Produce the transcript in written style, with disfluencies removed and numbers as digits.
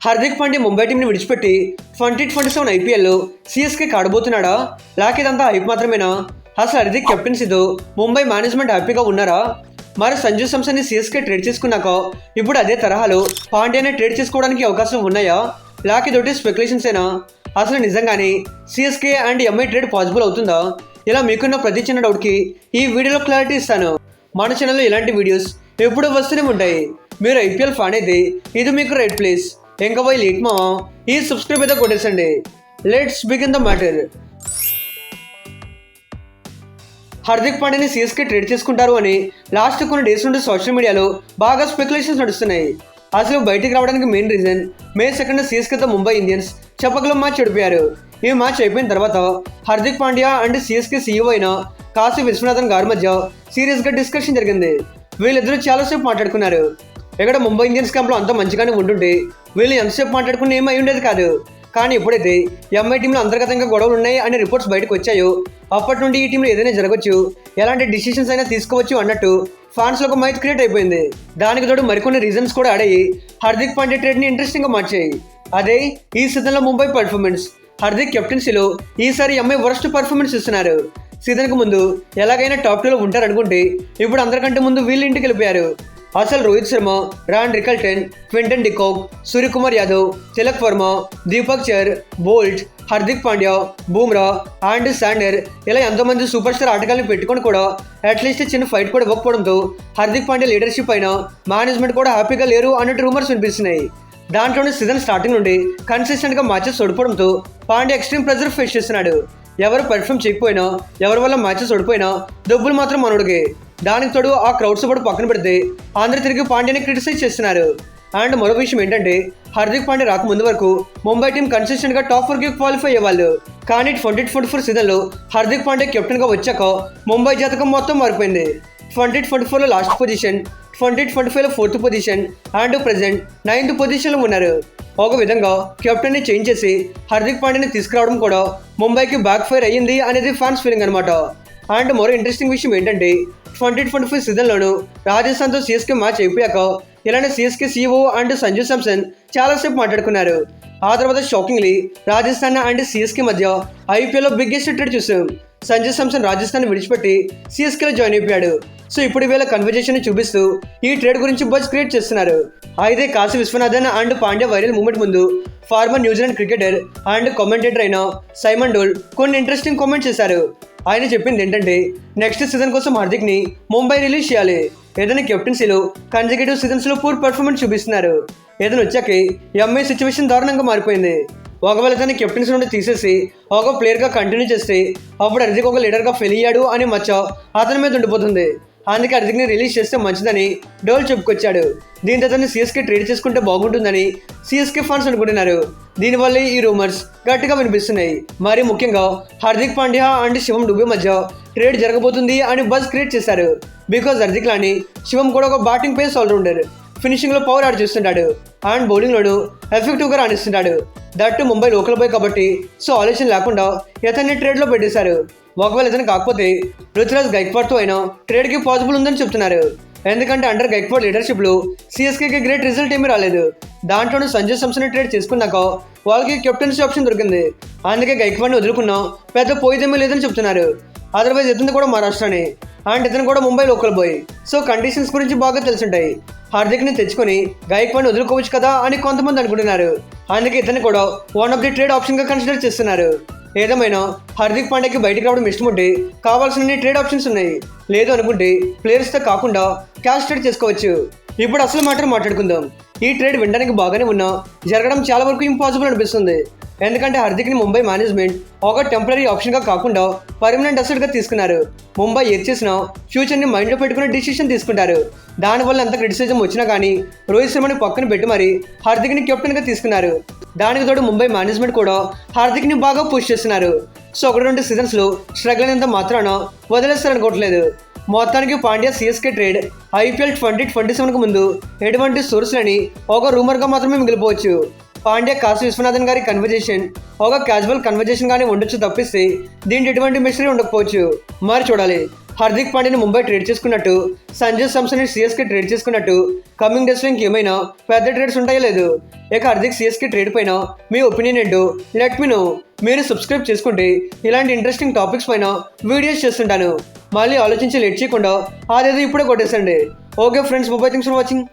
హార్దిక్ పాండ్యా ముంబై టీంని విడిచిపెట్టి 2027 ఐపీఎల్లో సీఎస్కే ఆడబోతున్నాడా? లేక ఇదంతా హైప్ మాత్రమేనా? అసలు హార్దిక్ కెప్టెన్సీతో ముంబై మేనేజ్మెంట్ హ్యాపీగా ఉన్నారా? మరి సంజు శాంసన్ని సీఎస్కే ట్రేడ్ చేసుకున్నాక ఇప్పుడు అదే తరహాలో పాండ్యానే ట్రేడ్ చేసుకోవడానికి అవకాశం ఉన్నాయా? లేక ఇదొకటి స్పెక్యులేషన్సేనా? అసలు నిజంగానే CSK and MI trade possible అవుతుందా? ఇలా మీకున్న ప్రతి చిన్న డౌట్కి ఈ వీడియోలో క్లారిటీ ఇస్తాను. మన ఛానల్లో ఇలాంటి వీడియోస్ ఎప్పుడూ వస్తూనే ఉంటాయి. మీరు ఐపీఎల్ ఫ్యాన్ అయితే ఇది మీకు రైట్ ప్లేస్. ఇంకా పోయి లేట్ మావా ఈ సబ్స్క్రైబ్ అయితే కొట్టేసండి. Let's begin the matter. Hardik పాండ్యాని సీఎస్కే ట్రేడ్ చేసుకుంటారు అని లాస్ట్ కొన్ని డేస్ నుండి సోషల్ మీడియాలో బాగా స్పెక్యులేషన్స్ నడుస్తున్నాయి. అసలు బయటికి రావడానికి main reason may 2 సీఎస్కేతో Mumbai Indians చెప్పకలం match ఓడిపోయారు. ఈ మ్యాచ్ అయిపోయిన తర్వాత Hardik Pandya and CSK CEO అయిన కాశీ విశ్వనాథన్ గారి మధ్య సీరియస్గా డిస్కషన్ జరిగింది. వీళ్ళిద్దరూ చాలాసేపు మాట్లాడుకున్నారు. ఇక్కడ ముంబై ఇండియన్స్ క్యాంప్లో అంతా మంచిగానే ఉంటుంటే వీళ్ళు ఎంతసేపు మాట్లాడుకుని ఏమీ అయి ఉండేది కాదు. కానీ ఎప్పుడైతే ఎంఐ టీంలో అంతర్గతంగా గొడవలు ఉన్నాయి అనే రిపోర్ట్స్ బయటకు వచ్చాయో అప్పటి నుండి ఈ టీంలో ఏదైనా జరగచ్చు, ఎలాంటి డిసిషన్స్ అయినా తీసుకోవచ్చు అన్నట్టు ఫ్యాన్స్లో ఒక మైట్ క్రియేట్ అయిపోయింది. దానికి తోడు మరికొన్ని రీజన్స్ కూడా ఆడాయి హార్దిక్ పాండ్యా ట్రేడ్ని ఇంట్రెస్టింగ్గా మార్చాయి. అదే ఈ సీజన్లో ముంబై పర్ఫార్మెన్స్. హార్దిక్ కెప్టెన్సీలో ఈసారి ఎంఐ వరస్ట్ పర్ఫార్మెన్స్ ఇస్తున్నారు. సీజన్కి ముందు ఎలాగైనా టాప్ 2లో ఉంటారనుకుంటే ఇప్పుడు అందరికంటే ముందు వీళ్ళు ఇంటికి వెళ్ళిపోయారు. అసలు Rohit Sharma, Ryan Rickelton, Quinton de Kock, Suryakumar Yadav, Tilak Varma, Deepak Chahar, Boult, Hardik Pandya, Bumrah and Santner ఇలా ఎంతోమంది సూపర్ స్టార్ ఆటగాళ్ళని పెట్టుకొని కూడా అట్లీస్ట్ చిన్న ఫైట్ కూడా ఇవ్వకపోవడంతో హార్దిక్ పాండ్యా లీడర్షిప్ అయినా మేనేజ్మెంట్ కూడా హ్యాపీగా లేరు అన్నట్టు రూమర్స్ వినిపిస్తున్నాయి. దాంట్లోనే సీజన్ స్టార్టింగ్ నుండి కన్సిస్టెంట్గా మ్యాచెస్ ఓడిపోవడంతో పాండ్యా ఎక్స్ట్రీమ్ ప్రెజర్ ఫేస్ చేస్తున్నాడు. ఎవరు పర్ఫామ్ చేయకపోయినా, ఎవరి వల్ల మ్యాచెస్ ఓడిపోయినా డబ్బులు మాత్రం మనోడిగే. దానికి తోడు ఆ క్రౌడ్ సపోర్ట్ పక్కన పెడితే అందరూ తిరిగి పాండ్యాని క్రిటిసైజ్ చేస్తున్నారు. అండ్ మరో విషయం ఏంటంటే హార్దిక్ పాండ్యా రాకముందు వరకు ముంబై టీం కన్సిస్టెంట్గా టాప్ 4కి క్వాలిఫై అయ్యేవాళ్ళు. కానీ 2024 సీజన్లో హార్దిక్ పాండ్యా కెప్టెన్గా వచ్చాక ముంబై జాతకం మొత్తం మారిపోయింది. 2024లో లాస్ట్ పొజిషన్, 2025లో 4th position and present 9th పొజిషన్లో ఉన్నారు. ఒక విధంగా కెప్టెన్ని చేంజ్ చేసి హార్దిక్ పాండ్యాని తీసుకురావడం కూడా ముంబైకి బ్యాక్ ఫైర్ అయ్యింది అనేది ఫ్యాన్స్ ఫీలింగ్ అనమాట. అండ్ మరో ఇంట్రెస్టింగ్ విషయం ఏంటంటే 2025 సీజన్లోనూ రాజస్థాన్తో సీఎస్కే మ్యాచ్ అయిపోయాక ఇలానే CSK CEO and Sanju Samson చాలాసేపు మాట్లాడుకున్నారు. ఆ తర్వాత షాకింగ్లీ రాజస్థాన్ అండ్ సీఎస్కే మధ్య ఐపీఎల్లో బిగ్గెస్ట్ ట్రేడ్ చూసాం. సంజు శాంసన్ రాజస్థాన్ విడిచిపెట్టి సీఎస్కేలో జాయిన్ అయిపోయాడు. సో ఇప్పుడు వీళ్ళ కన్వర్జేషన్ చూపిస్తూ ఈ ట్రేడ్ గురించి బజ్ క్రియేట్ చేస్తున్నారు. అయితే Kasi Viswanathan and Pandya viral moment ముందు former New Zealand cricketer and commentator అయిన సైమన్ డోల్ కొన్ని ఇంట్రెస్టింగ్ కామెంట్స్ చేశారు. ఆయన చెప్పింది ఏంటంటే నెక్స్ట్ సీజన్ కోసం హార్దిక్ని ముంబై రిలీజ్ చేయాలి. ఏదైనా కెప్టెన్సీలో కన్సిక్యూటివ్ సీజన్స్లో పూర్ పర్ఫార్మెన్స్ చూపిస్తున్నారు. ఏదైనా వచ్చాక ఎంఐ సిచ్యువేషన్ దారుణంగా మారిపోయింది. ఒకవేళ తన కెప్టెన్సీ నుండి తీసేసి ఒక ప్లేయర్గా కంటిన్యూ చేస్తే అప్పుడు హార్దిక్ ఒక లీడర్గా ఫెయిల్ అయ్యాడు అని మచ్చ అతని మీద ఉండిపోతుంది. అందుకే హార్దిక్ని రిలీజ్ చేస్తే మంచిదని డోల్ చెప్పుకొచ్చాడు. దీంతో అతన్ని సీఎస్కే ట్రేడ్ చేసుకుంటే బాగుంటుందని సీఎస్కే ఫ్యాన్స్ అనుకుంటున్నారు. దీనివల్ల ఈ రూమర్స్ గట్టిగా వినిపిస్తున్నాయి. మరి ముఖ్యంగా హార్దిక్ పాండ్యా అండ్ శివం డుబే మధ్య ట్రేడ్ జరగబోతుంది అని బజ్ క్రియేట్ చేశారు. బికాజ్ హార్దిక్ లాని శివం కూడా ఒక బ్యాటింగ్ పేస్ ఆల్రౌండర్, ఫినిషింగ్లో పవర్ యాడ్ చేస్తుంటాడు అండ్ బౌలింగ్లోనూ ఎఫెక్టివ్గా రాణిస్తుంటాడు. దట్టు ముంబై లోకల్ బాయ్ కాబట్టి సో ఆలోచన లేకుండా ఇతన్ని ట్రేడ్లో పెట్టేశారు. ఒకవేళ ఇతను కాకపోతే రుతురాజ్ గైక్వాడ్తో అయినా ట్రేడ్కి పాసిబుల్ ఉందని చెప్తున్నారు. ఎందుకంటే అండర్ గైక్వాడ్ లీడర్షిప్లో సీఎస్కేకి గ్రేట్ రిజల్ట్ ఏమీ రాలేదు. దాంట్లోనూ సంజు శాంసన్ ట్రేడ్ చేసుకున్నాక వాళ్ళకి కెప్టెన్సీ ఆప్షన్ దొరికింది. అందుకే గైక్వాడ్ని వదులుకున్నా పెద్ద పోయిదేమీ లేదని చెప్తున్నారు. అదర్వైజ్ ఇతను కూడా మహారాష్ట్రని అండ్ ఇతను కూడా Mumbai local bye. So conditions గురించి బాగా తెలుసుంటాయి. హార్దిక్ని తెచ్చుకొని గైక్వాడ్ని వదులుకోవచ్చు కదా అని కొంతమంది అనుకుంటున్నారు. అందుకే ఇతను కూడా వన్ ఆఫ్ ది ట్రేడ్ ఆప్షన్గా కన్సిడర్ చేస్తున్నారు. ఏదేమైనా హార్దిక్ పాండ్యాకి బయటికి రావడం ఇష్టం ఉంటే కావాల్సిన ట్రేడ్ ఆప్షన్స్ ఉన్నాయి. లేదు అనుకుంటే ప్లేయర్స్తో కాకుండా క్యాష్ ట్రేడ్ చేసుకోవచ్చు. ఇప్పుడు అసలు మాట్లాడుకుందాం. ఈ ట్రేడ్ వినడానికి బాగానే ఉన్నా జరగడం చాలా వరకు ఇంపాసిబుల్ అనిపిస్తుంది. ఎందుకంటే హార్దిక్ని ముంబై మేనేజ్మెంట్ ఒక టెంపరీ ఆప్షన్గా కాకుండా పర్మనెంట్ అసెట్గా తీసుకున్నారు. ముంబై ఏది చేసినా ఫ్యూచర్ని మైండ్లో పెట్టుకునే డిసిషన్ తీసుకుంటారు. దానివల్ల ఎంత క్రిటిసిజం వచ్చినా కానీ రోహిత్ శర్మని పక్కన పెట్టి మరి హార్దిక్ని కెప్టెన్గా తీసుకున్నారు. దానికి తోడు ముంబై మేనేజ్మెంట్ కూడా హార్దిక్ని బాగా పుష్ చేస్తున్నారు. సో 1-2 సీజన్స్లో స్ట్రగుల్ అయినంత మాత్రాన వదిలేస్తారనుకోవట్లేదు. మొత్తానికి పాండ్యా సీఎస్కే ట్రేడ్ ఐపీఎల్ 2027కు ముందు ఎటువంటి సోర్స్లని ఒక రూమర్గా మాత్రమే మిగిలిపోవచ్చు. పాండ్యా కాశీ విశ్వనాథన్ గారి కన్వర్జేషన్ ఒక క్యాజువల్ కన్వర్జేషన్ గానే ఉండొచ్చు తప్పిస్తే దీంట్లో ఎటువంటి మిస్టరీ ఉండకపోవచ్చు. మరి చూడాలి. హార్దిక్ పాండ్యాని ముంబై ట్రేడ్ చేసుకున్నట్టు, సంజయ్ సామ్సన్ సిఎస్కే ట్రేడ్ చేసుకున్నట్టు కమింగ్ డేస్లో ఇంకేమైనా పెద్ద ట్రేడ్స్ ఉంటాయో లేదు. ఇక హార్దిక్ సిఎస్కే ట్రేడ్ పైన మీ ఒపీనియన్ ఏంటో లెట్ మీ నో. మీరు సబ్స్క్రైబ్ చేసుకుంటే ఇలాంటి ఇంట్రెస్టింగ్ టాపిక్స్ పైన వీడియోస్ చేస్తుంటాను. మళ్ళీ ఆలోచించి లేట్ చేయకుండా అదేదో ఇప్పుడే కొట్టేసండి. Okay friends, thanks for watching.